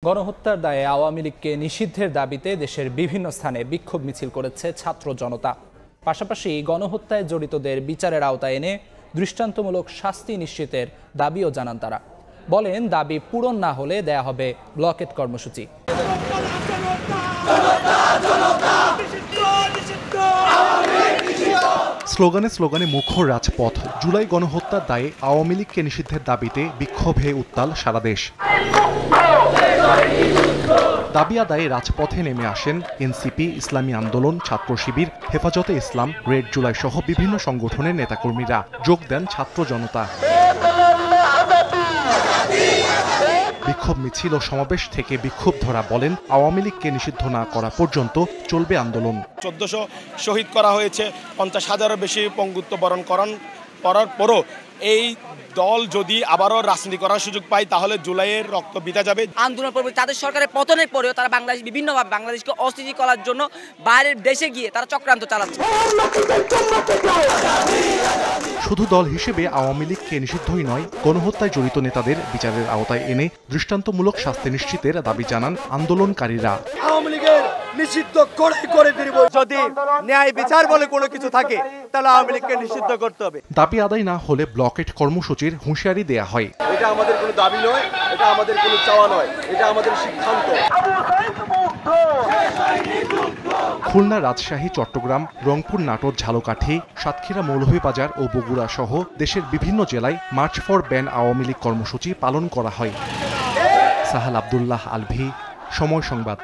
গণহত্যার দায়ে আওয়ামী লীগকে নিষিদ্ধের দাবিতে দেশের বিভিন্ন স্থানে বিক্ষোভ মিছিল করেছে ছাত্র জনতা। পাশাপাশি গণহত্যায় জড়িতদের বিচারের আওতায় এনে দৃষ্টান্তমূলক শাস্তি নিশ্চিতের দাবিও জানান তারা। বলেন, দাবি পূরণ না হলে দেয়া হবে ব্লকেট কর্মসূচি। স্লোগানে স্লোগানে মুখর রাজপথ। জুলাই গণহত্যার দায়ে আওয়ামী লীগকে নিষিদ্ধের দাবিতে বিক্ষোভে উত্তাল সারা দেশ। দাবি আদায়ে রাজপথে নেমে আসেন এনসিপি, ইসলামী আন্দোলন, ছাত্র শিবির, হেফাজতে ইসলাম, রেড জুলাই সহ বিভিন্ন সংগঠনের নেতাকর্মীরা। যোগ দেন ছাত্র জনতা। বিক্ষোভ মিছিল ও সমাবেশ থেকে বিক্ষুব্ধরা বলেন, আওয়ামী লীগকে নিষিদ্ধ না করা পর্যন্ত চলবে আন্দোলন। 1400 শহীদ করা হয়েছে, 50,000-এরও বেশি পঙ্গুত্ব বরণ করার পরও এই দল যদি আবারও রাজনীতি করার সুযোগ পায় তাহলে জুলাইয়ের রক্ত বিতা যাবে। আন্দোলন পূর্বে তাদের সরকারের পতনের পরেও তারা বাংলাদেশ বিভিন্নভাবে বাংলাদেশকে অস্থিতিশীল করার জন্য বাইরের দেশে গিয়ে তারা চক্রান্ত চালাচ্ছে। শুধু দল হিসেবে আওয়ামী লীগকে নিষিদ্ধই নয়, গণহত্যায় জড়িত নেতাদের বিচারের আওতায় এনে দৃষ্টান্তমূলক শাস্তি নিশ্চিতের দাবি জানান আন্দোলনকারীরা। আওয়ামী লীগের নিষিদ্ধ করে ফিরব। যদি ন্যায় বিচার বলে কোনো কিছু থাকে তাহলে আওয়ামী লীগকে নিষিদ্ধ করতে হবে। দাবি আদায় না হলে ব্লকেট কর্মসূচির হুঁশিয়ারি দেয়া হয়। এটা আমাদের কোনো দাবি নয়, এটা আমাদের কোনো চাওয়া নয়, এটা আমাদের সিদ্ধান্ত। খুলনা, রাজশাহী, চট্টগ্রাম, রংপুর, নাটোর, ঝালকাঠি, সাতক্ষীরা, মৌলভীবাজার ও বগুড়া সহ দেশের বিভিন্ন জেলায় March for ban Awami League কর্মসূচি পালন করা হয়। সাহাল আব্দুল্লাহ, আলভি, সময় সংবাদ।